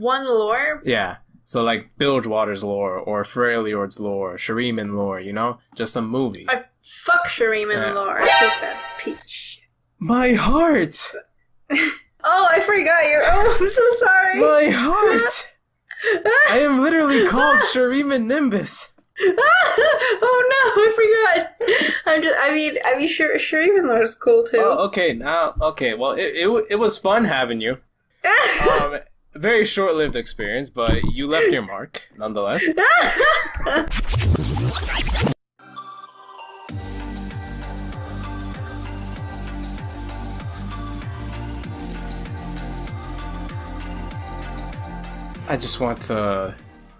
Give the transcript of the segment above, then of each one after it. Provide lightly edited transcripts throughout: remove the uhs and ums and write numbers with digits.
one lore? Yeah. So, like, Bilgewater's lore, or Freljord's lore, Shuriman lore, you know? Just some movie. Fuck Shuriman lore. I hate that piece of shit. My heart! Oh, I forgot you. Oh, I'm so sorry. My heart! I am literally called Shuriman Nimbus. Oh no, I forgot. Shuriman lore is cool too. Oh, okay, well, it was fun having you. Very short-lived experience, but you left your mark, nonetheless. I just want to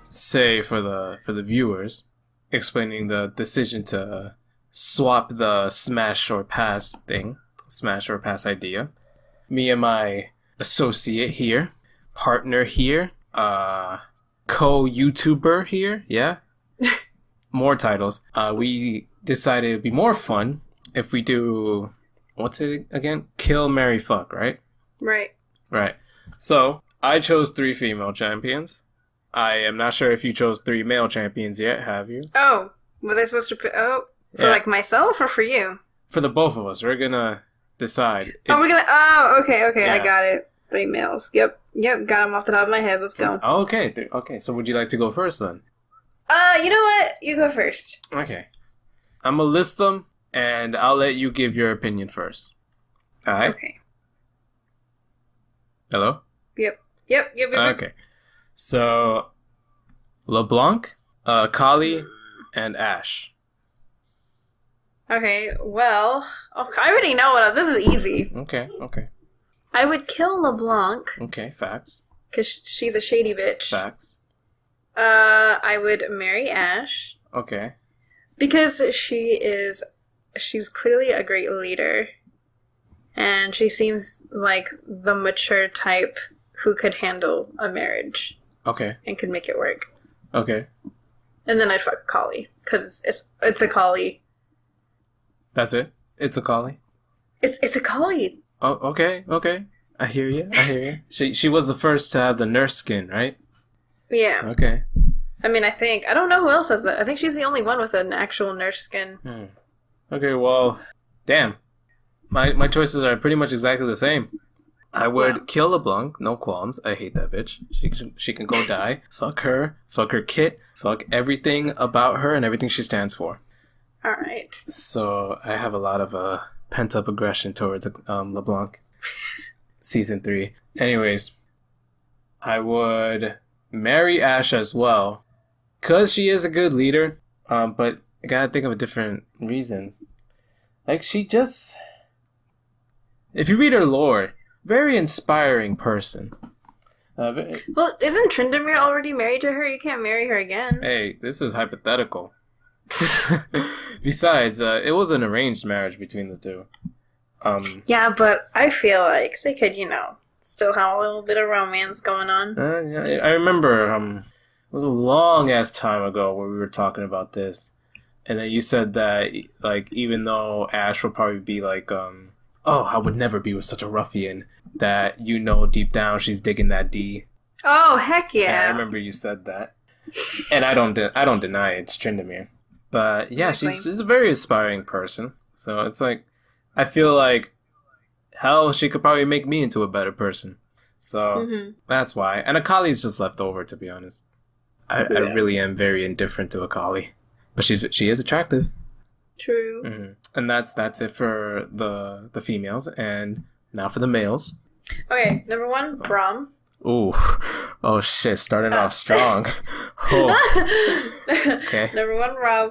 say for the viewers, explaining the decision to swap the smash or pass idea. Me and my associate here, partner here, co-YouTuber here, yeah, more titles. We decided it'd be more fun if we do, what's it again? Kill, marry, fuck, right? Right. So I chose 3 female champions. I am not sure if you chose 3 male champions yet, have you? Oh, was I supposed to put... Oh, for like myself or for you? For the both of us. We're gonna decide. We're gonna... Oh, okay, yeah. I got it. 3 males. Yep, got them off the top of my head. Let's go. Okay, so would you like to go first then? You know what? You go first. Okay. I'm gonna list them, and I'll let you give your opinion first. Alright? Okay. Hello? Yep. Okay. So, LeBlanc, Kali, and Ashe. Okay, well... Oh, I already know what... This is easy. Okay. I would kill LeBlanc. Okay, facts. Because she's a shady bitch. Facts. I would marry Ashe. Okay. Because she's clearly a great leader. And she seems like the mature type who could handle a marriage. Okay. And could make it work. Okay. And then I'd fuck Kali. Because it's a Kali. That's it? It's a Kali? It's a Kali. Oh, okay. I hear you. She was the first to have the nurse skin, right? Yeah. Okay. I mean, I don't know who else has that. I think she's the only one with an actual nurse skin. Okay, well, damn. My choices are pretty much exactly the same. I would kill LeBlanc, no qualms. I hate that bitch. She can go die. Fuck her kit, fuck everything about her and everything she stands for. Alright. So, I have a lot of pent-up aggression towards LeBlanc. Season 3. Anyways, I would marry Ashe as well. Because she is a good leader. But I gotta think of a different reason. Like, she just... If you read her lore, very inspiring person. Well, isn't Tryndamere already married to her? You can't marry her again. Hey, this is hypothetical. Besides, it was an arranged marriage between the two. Yeah, but I feel like they could, still have a little bit of romance going on. Yeah, I remember, it was a long-ass time ago where we were talking about this. And then you said that, like, even though Ashe would probably be like, I would never be with such a ruffian, that deep down she's digging that D. Oh, heck yeah. I remember you said that. And I don't deny it, it's Tryndamere. But yeah, she's a very aspiring person. So it's like, I feel like, hell, she could probably make me into a better person. So that's why. And Akali's just left over, to be honest. I really am very indifferent to Akali. But she is attractive. True. Mm-hmm. And that's it for the females. And now for the males. Okay, number 1, Braum. Ooh. Oh shit, starting off strong. Oh. Okay. Number 1, Braum.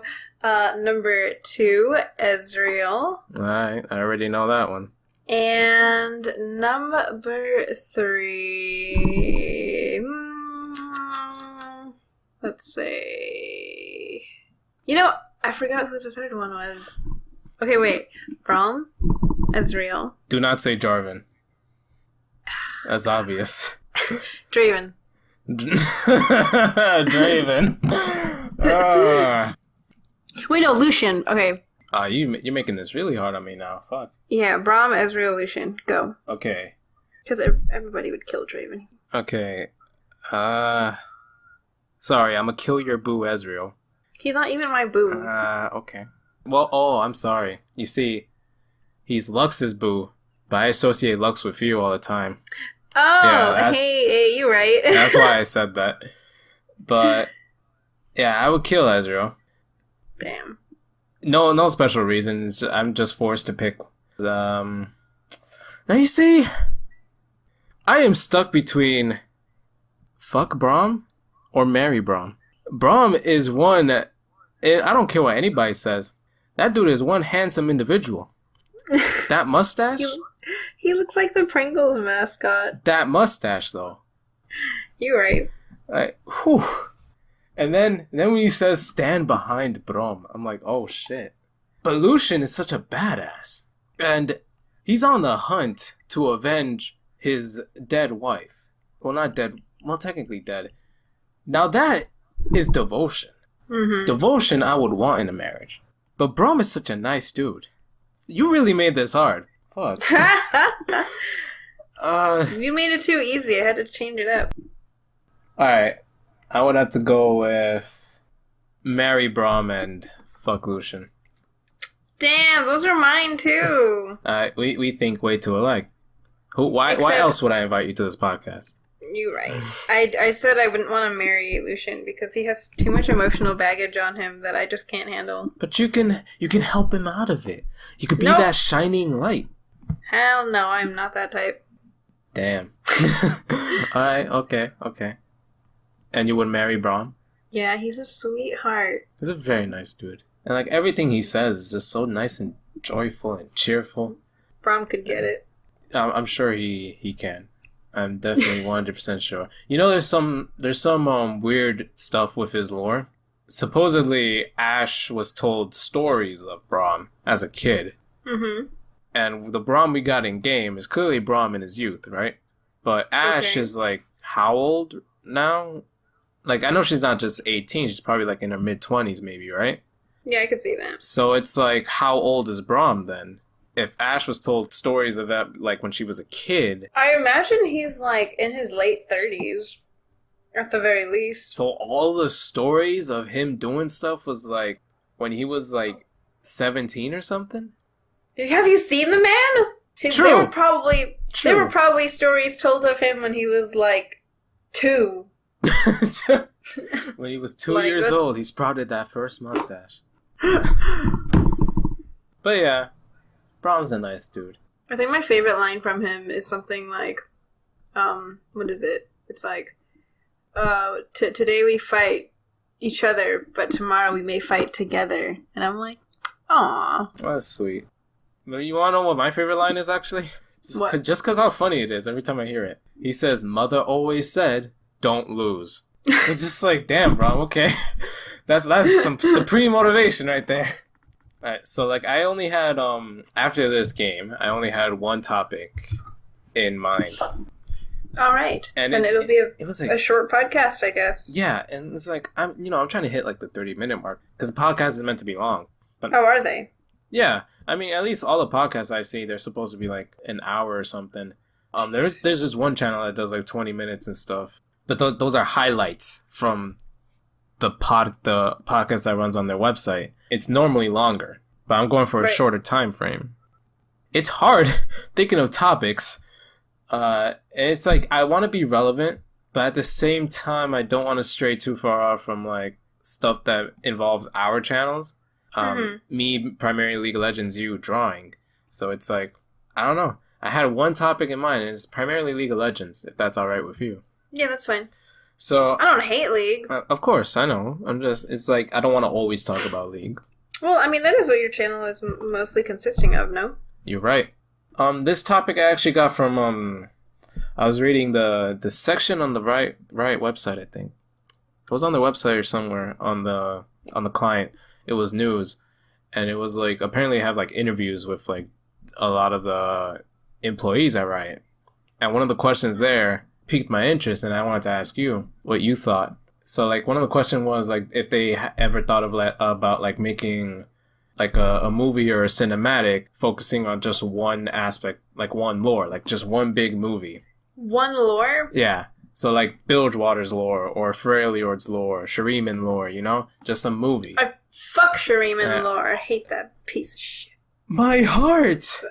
Number 2, Ezreal. Alright, I already know that one. And number 3... let's see... I forgot who the third one was. Okay, wait. Braum, Ezreal. Do not say Jarvan. That's obvious. Draven. Draven. Wait, no, Lucian. Okay. You're making this really hard on me now. Fuck. Yeah, Braum, Ezreal, Lucian. Go. Okay. Because everybody would kill Draven. Okay. Sorry, I'm gonna kill your boo, Ezreal. He's not even my boo. Okay. Well, I'm sorry. You see, he's Lux's boo, but I associate Lux with you all the time. Oh, yeah, hey, you're right. That's why I said that. But, yeah, I would kill Ezreal. Damn. No special reasons. I'm just forced to pick. Now you see, I am stuck between fuck Braum or marry Braum. Braum is one. I don't care what anybody says. That dude is one handsome individual. That mustache. He looks like the Pringles mascot. That mustache, though. You're right. Whew. And then when he says stand behind Braum, I'm like, oh shit. But Lucian is such a badass. And he's on the hunt to avenge his dead wife. Well, not dead. Well, technically dead. Now that is devotion. Mm-hmm. Devotion I would want in a marriage. But Braum is such a nice dude. You really made this hard. Fuck. You made it too easy. I had to change it up. Alright. I would have to go with marry Braum and fuck Lucian. Damn, those are mine too. We think way too alike. Why else would I invite you to this podcast? You're right. I said I wouldn't want to marry Lucian because he has too much emotional baggage on him that I just can't handle. But you can help him out of it. You could be that shining light. Hell no, I'm not that type. Damn. Alright, okay. And you would marry Braum? Yeah, he's a sweetheart. He's a very nice dude. And like everything he says is just so nice and joyful and cheerful. Braum could get it. I'm sure he can. I'm definitely 100% sure. You know, there's some weird stuff with his lore. Supposedly, Ashe was told stories of Braum as a kid. Mm-hmm. And the Braum we got in game is clearly Braum in his youth, right? But Ashe is like, how old now? Like, I know she's not just 18, she's probably like in her mid-20s maybe, right? Yeah, I could see that. So it's like, how old is Braum then? If Ashe was told stories of that, like, when she was a kid... I imagine he's, like, in his late 30s, at the very least. So all the stories of him doing stuff was, like, when he was, like, 17 or something? Have you seen the man? True. There were probably stories told of him when he was, like, 2. When he was 2 years old, he sprouted that first mustache. But yeah, Braum's a nice dude. I think my favorite line from him is something like, what is it? It's like, today we fight each other, but tomorrow we may fight together. And I'm like, aw. That's sweet. But you want to know what my favorite line is, actually? Just because how funny it is every time I hear it. He says, "Mother always said, don't lose." It's just like, damn, bro, okay. That's some supreme motivation right there. Alright, so like I only had after this game, I only had one topic in mind. Alright. And it'll be it was like, a short podcast, I guess. Yeah, and it's like I'm trying to hit like the 30-minute mark because the podcast is meant to be long. But how are they? Yeah. I mean, at least all the podcasts I see, they're supposed to be like an hour or something. There's this one channel that does like 20 minutes and stuff. But those are highlights from the podcast that runs on their website. It's normally longer, but I'm going for a shorter time frame. It's hard thinking of topics. It's like I want to be relevant, but at the same time, I don't want to stray too far off from like stuff that involves our channels. Me primarily League of Legends, you drawing. So it's like, I don't know. I had one topic in mind, and it's primarily League of Legends, if that's all right with you. Yeah, that's fine. So I don't hate League. Of course, I know. It's like, I don't want to always talk about League. Well, I mean, that is what your channel is mostly consisting of, no? You're right. This topic I actually got from, I was reading the section on the right website, I think. It was on the website or somewhere on the client. It was news, and it was like, apparently have like interviews with like a lot of the employees at Riot. And one of the questions there piqued my interest, and I wanted to ask you what you thought. So like one of the questions was like if they ever thought of about like making like a movie or a cinematic focusing on just one aspect, like one lore, like just one big movie. One lore? Yeah. So like Bilgewater's lore or Freljord's lore, Shuriman lore, you know? Just some movie. Fuck Shuriman lore. I hate that piece of shit. My heart!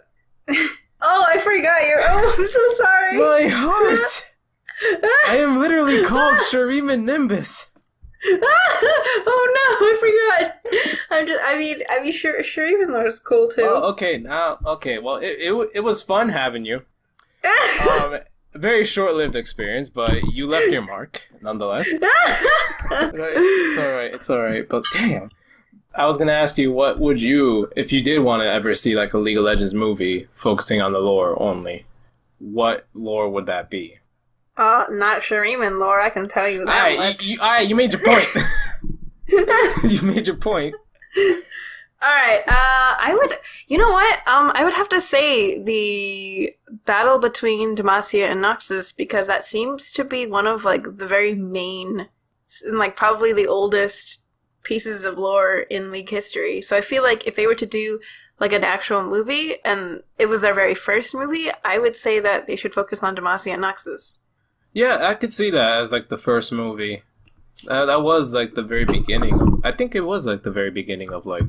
Oh, I forgot you. Oh, I'm so sorry. My heart! I am literally called Shuriman Nimbus. Oh no, I forgot. I mean, Shuriman lore is cool too. Oh, okay, well, it was fun having you. Very short-lived experience, but you left your mark, nonetheless. It's alright, but damn. I was gonna ask you, what would you, if you did want to ever see like a League of Legends movie focusing on the lore only, what lore would that be? Not Shuriman lore, I can tell you that much. You made your point. You made your point. Alright, you know what? I would have to say the battle between Demacia and Noxus, because that seems to be one of, like, the very main, and, like, probably the oldest pieces of lore in League history. So I feel like if they were to do, like, an actual movie, and it was their very first movie, I would say that they should focus on Demacia and Noxus. Yeah, I could see that as, like, the first movie. That was, like, the very beginning. I think it was, like, the very beginning of, like,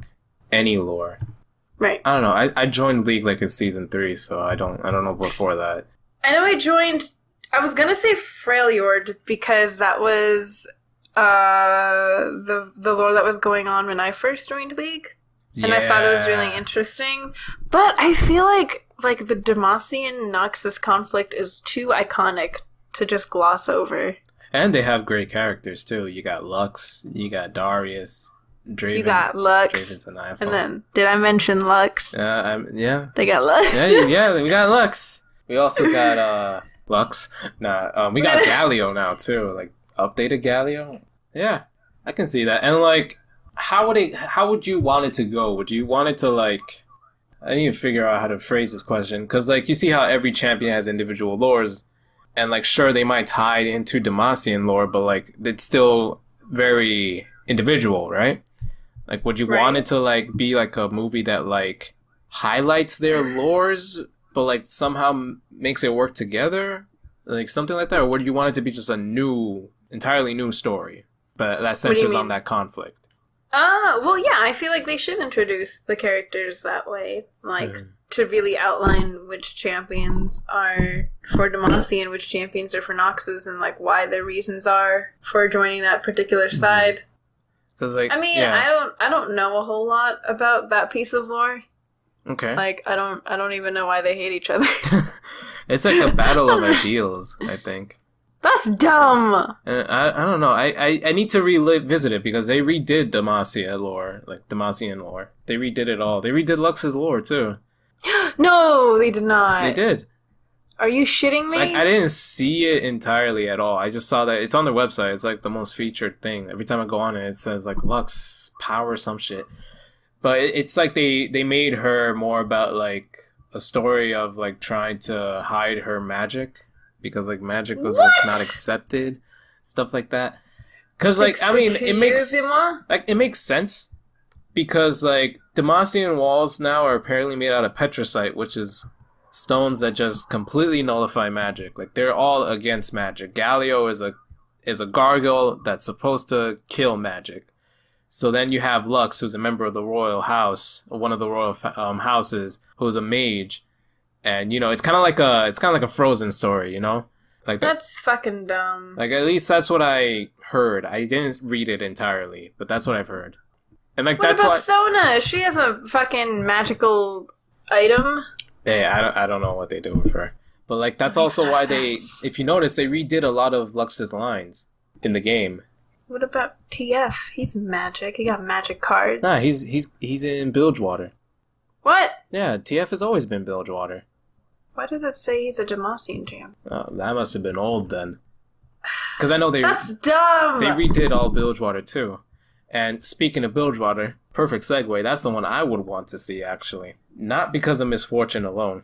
any lore. Right. I don't know. I joined League like in season 3, so I don't know before that. I know I was gonna say Freljord because that was the lore that was going on when I first joined League. And I thought it was really interesting. But I feel like the Demacian Noxus conflict is too iconic to just gloss over. And they have great characters too. You got Lux, you got Darius, Draven. You got Lux. Draven's an asshole. And then, did I mention Lux? Yeah. They got Lux. yeah, we got Lux. We also got Lux. We got Galio now too. Like updated Galio. Yeah, I can see that. And like, how would you want it to go? Would you want it to like? I need to figure out how to phrase this question, because like you see how every champion has individual lores, and like sure they might tie into Demacian lore, but like it's still very individual, right? Like, would you want it to, like, be, like, a movie that, like, highlights their lores, but, like, somehow makes it work together? Like, something like that? Or would you want it to be just a entirely new story, but that centers on that conflict? Well, yeah, I feel like they should introduce the characters that way. Like, to really outline which champions are for Demacia and which champions are for Noxus, and, like, why their reasons are for joining that particular side. Like, I mean, yeah. I don't know a whole lot about that piece of lore. Okay. Like, I don't even know why they hate each other. It's like a battle of ideals, I think. That's dumb! I don't know. I need to revisit it, because they redid Demacia lore, like Demacian lore. They redid it all. They redid Lux's lore, too. No, they did not. They did. Are you shitting me? Like, I didn't see it entirely at all. I just saw that it's on their website. It's like the most featured thing. Every time I go on it, it says like Lux power some shit. But it's like they made her more about like a story of like trying to hide her magic, because like magic was like not accepted, stuff like that. Because like I mean it makes sense, because like Demacian walls now are apparently made out of petricite, which is stones that just completely nullify magic. Like, they're all against magic. Galio is a gargoyle that's supposed to kill magic. So then you have Lux, who's a member of the royal house, one of the royal houses, who's a mage, and you know it's kind of like a Frozen story, you know, like that's fucking dumb. Like, at least that's what I heard. I didn't read it entirely, but that's what I've heard. And like, what about Sona? She has a fucking magical item. Hey, I don't know what they do with her. But, like, that's also why if you notice, they redid a lot of Lux's lines in the game. What about TF? He's magic. He got magic cards. Nah, he's in Bilgewater. What? Yeah, TF has always been Bilgewater. Why does it say he's a Demacian champ? Oh, that must have been old then. Because I know That's dumb! They redid all Bilgewater, too. And speaking of Bilgewater, perfect segue, that's the one I would want to see, actually. Not because of misfortune alone.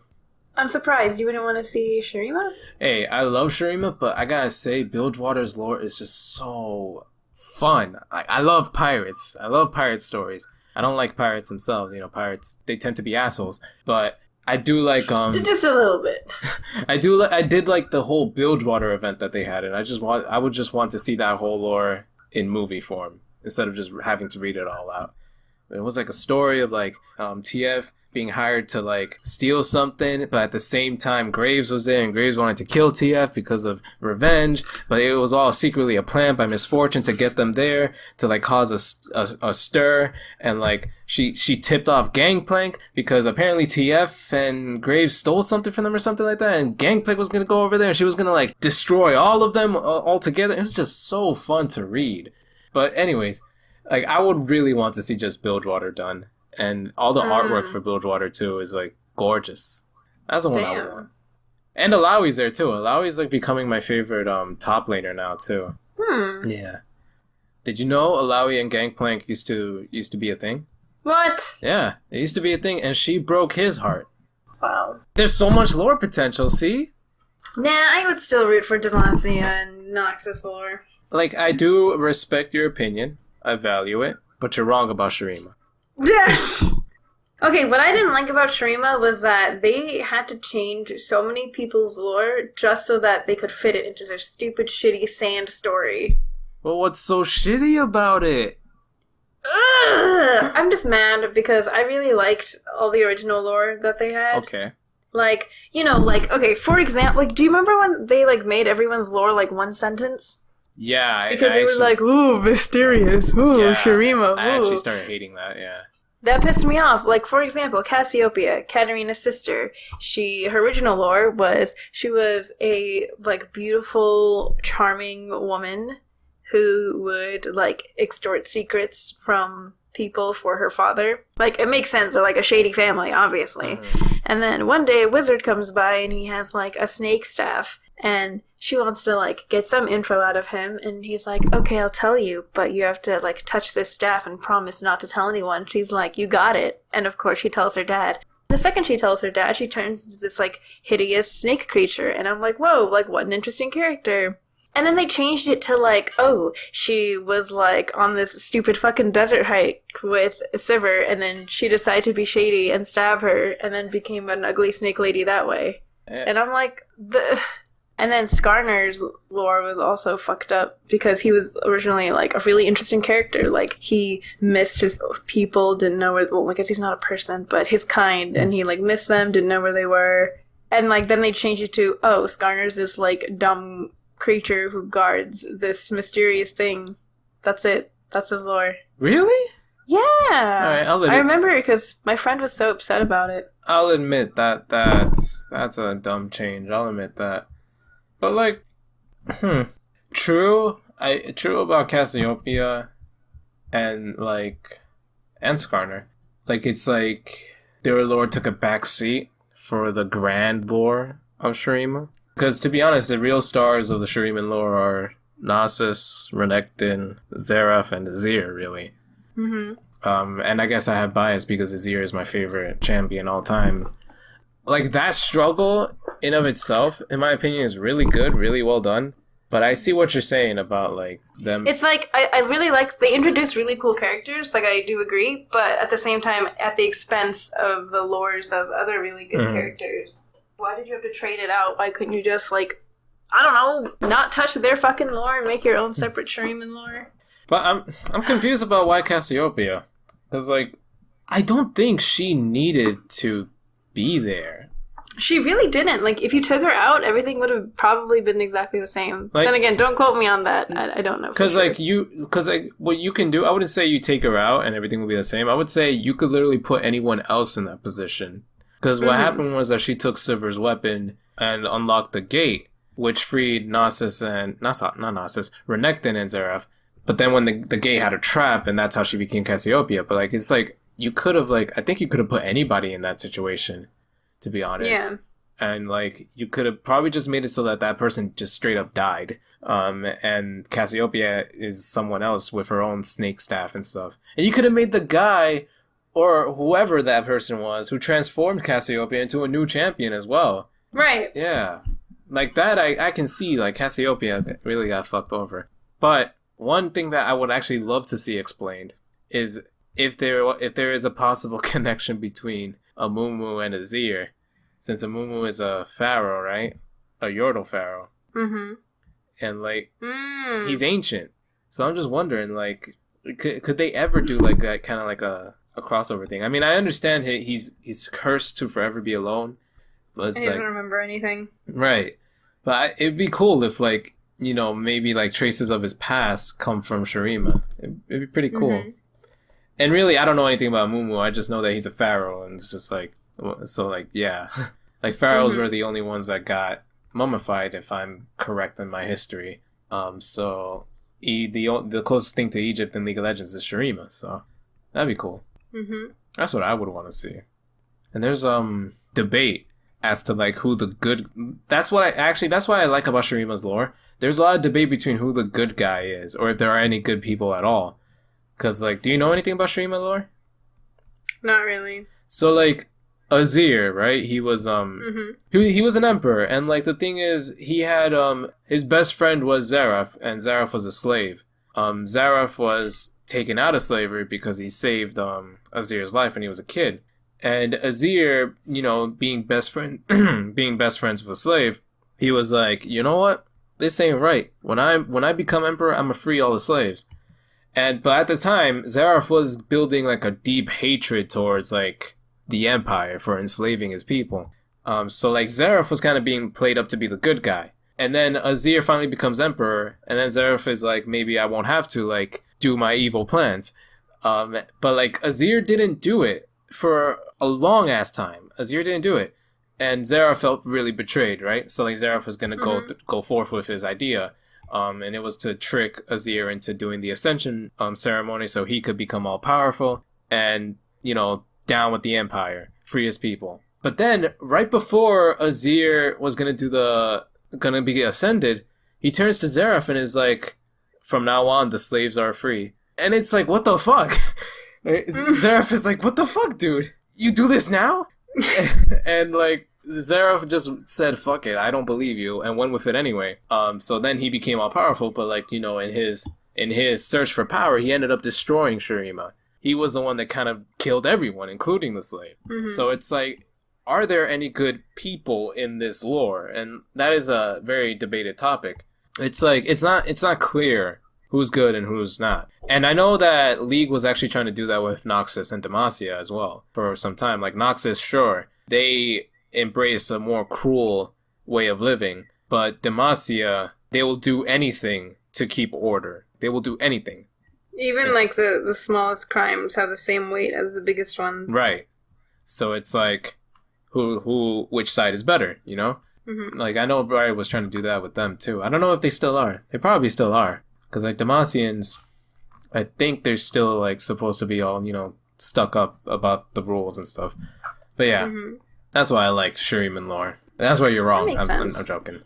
I'm surprised. You wouldn't want to see Shurima? Hey, I love Shurima, but I gotta say, Bilgewater's lore is just so fun. I love pirates. I love pirate stories. I don't like pirates themselves. You know, pirates, they tend to be assholes. But I do like just a little bit. I did like the whole Bilgewater event that they had, and I would just want to see that whole lore in movie form instead of just having to read it all out. It was like a story of like TF being hired to like steal something, but at the same time Graves was there, and Graves wanted to kill TF because of revenge, but it was all secretly a plan by Misfortune to get them there to like cause a stir, and like she tipped off Gangplank because apparently TF and Graves stole something from them or something like that, and Gangplank was gonna go over there and she was gonna like destroy all of them all together. It was just so fun to read. But anyways, like I would really want to see just Bilgewater done. And all the artwork for Bilgewater too is like gorgeous. That's the one I would want. And Alawi's there too. Alawi's like becoming my favorite top laner now too. Yeah. Did you know Alawi and Gangplank used to be a thing? What? Yeah, it used to be a thing, and she broke his heart. Wow. There's so much lore potential. See? Nah, I would still root for Demacia and Noxus lore. Like I do respect your opinion. I value it, but you're wrong about Shurima. Okay, what I didn't like about Shurima was that they had to change so many people's lore just so that they could fit it into their stupid, shitty sand story. Well, what's so shitty about it? Ugh! I'm just mad because I really liked all the original lore that they had. Okay. Like, you know, like, okay, for example, like, do you remember when they, like, made everyone's lore, like, one sentence? Yeah. Because it was like, ooh, mysterious, ooh, yeah, Shurima, ooh. I actually started hating that, yeah. That pissed me off. Like, for example, Cassiopeia, Katarina's sister. Her original lore was, she was a, like, beautiful, charming woman who would, like, extort secrets from people for her father. Like, it makes sense. They're, like, a shady family, obviously. Mm-hmm. And then one day a wizard comes by and he has, like, a snake staff. And she wants to, like, get some info out of him. And he's like, okay, I'll tell you, but you have to, like, touch this staff and promise not to tell anyone. She's like, you got it. And, of course, she tells her dad. The second she tells her dad, she turns into this, like, hideous snake creature. And I'm like, whoa, like, what an interesting character. And then they changed it to, like, oh, she was, like, on this stupid fucking desert hike with Sivir. And then she decided to be shady and stab her. And then became an ugly snake lady that way. Yeah. And I'm like, And then Skarner's lore was also fucked up because he was originally, like, a really interesting character. Like, he missed his people, didn't know where, well, I guess he's not a person, but his kind, and he, like, missed them, didn't know where they were. And, like, then they changed it to, oh, Skarner's this, like, dumb creature who guards this mysterious thing. That's it. That's his lore. Really? Yeah. Alright, I remember because my friend was so upset about it. I'll admit that's a dumb change. I'll admit that. But, like, true about Cassiopeia and Skarner. Like, it's like their lore took a back seat for the grand lore of Shurima. Because, to be honest, the real stars of the Shuriman lore are Nasus, Renekton, Xerath, and Azir, really. Mm-hmm. And I guess I have bias because Azir is my favorite champion all time. Like, that struggle in of itself, in my opinion, is really good, really well done. But I see what you're saying about, like, them. It's like, I really like, they introduced really cool characters, like, I do agree, but at the same time, at the expense of the lores of other really good characters. Why did you have to trade it out? Why couldn't you just, like, I don't know, not touch their fucking lore and make your own separate Shuriman lore? But I'm confused about why Cassiopeia. Because, like, I don't think she needed to be there. She really didn't. Like, if you took her out, everything would have probably been exactly the same. Like, then again, don't quote me on that. I don't know. Because, what you can do, I wouldn't say you take her out and everything will be the same. I would say you could literally put anyone else in that position. Because what happened was that she took Sivir's weapon and unlocked the gate, which freed Nasus and... not Nasus, Renekton and Xerath. But then when the gate had a trap, and that's how she became Cassiopeia. But, like, it's like, you could have, like... I think you could have put anybody in that situation, to be honest. Yeah. And, like, you could have probably just made it so that person just straight up died. And Cassiopeia is someone else with her own snake staff and stuff. And you could have made the guy... or whoever that person was who transformed Cassiopeia into a new champion as well. Right. Yeah. Like that, I can see, like, Cassiopeia really got fucked over. But one thing that I would actually love to see explained is if there is a possible connection between Amumu and Azir. since Amumu is a pharaoh, right? A Yordle pharaoh. Mm-hmm. And, like, he's ancient. So I'm just wondering, like, could they ever do, like, that kind of, like, a crossover thing? I mean, I understand he's cursed to forever be alone. But it's he doesn't remember anything. Right. But it'd be cool if, like, you know, maybe, like, traces of his past come from Shurima. It'd be pretty cool. Mm-hmm. And really, I don't know anything about Mumu. I just know that he's a pharaoh, and it's just, like, so, like, yeah. Like, pharaohs were the only ones that got mummified, if I'm correct in my history. So the closest thing to Egypt in League of Legends is Shurima, so that'd be cool. Mm-hmm. That's what I would want to see. And there's debate as to, like, who the good... That's why I like about Shurima's lore. There's a lot of debate between who the good guy is, or if there are any good people at all. Because, like, do you know anything about Shurima lore? Not really. So, like, Azir, right? He was he was an emperor, and, like, the thing is, he had his best friend was Xerath, and Xerath was a slave. Xerath was taken out of slavery because he saved Azir's life when he was a kid. And Azir, you know, being best friends with a slave, he was like, you know what? This ain't right. When I become emperor, I'm gonna free all the slaves. But at the time, Xerath was building, like, a deep hatred towards, like, the empire for enslaving his people. So, like, Xerath was kind of being played up to be the good guy. And then Azir finally becomes emperor, and then Xerath is like, maybe I won't have to, like, do my evil plans. But, like, Azir didn't do it for a long ass time. Azir didn't do it. And Xerath felt really betrayed, right? So, like, Xerath was going to go forth with his idea. And it was to trick Azir into doing the Ascension ceremony so he could become all-powerful and, you know, down with the Empire, free his people. But then, right before Azir was gonna be ascended, he turns to Xerath and is like, from now on, the slaves are free. And it's like, what the fuck? Xerath is like, what the fuck, dude? You do this now? And, like, Xerath just said, fuck it, I don't believe you, and went with it anyway. So then he became all powerful, but, like, you know, in his search for power, he ended up destroying Shurima. He was the one that kind of killed everyone, including the slave. Mm-hmm. So it's like, are there any good people in this lore? And that is a very debated topic. It's like, it's not clear who's good and who's not. And I know that League was actually trying to do that with Noxus and Demacia as well for some time. Like, Noxus, sure, they embrace a more cruel way of living, but Demacia, they will do anything to keep order. They will do anything. Even, like, the smallest crimes have the same weight as the biggest ones. Right. So it's like, which side is better, you know? Mm-hmm. Like, I know Riot was trying to do that with them, too. I don't know if they still are. They probably still are. Because, like, Demacians, I think they're still, like, supposed to be all, you know, stuck up about the rules and stuff. But, yeah. Mm-hmm. That's why I like Shuriman lore. That's why you're wrong. I'm joking.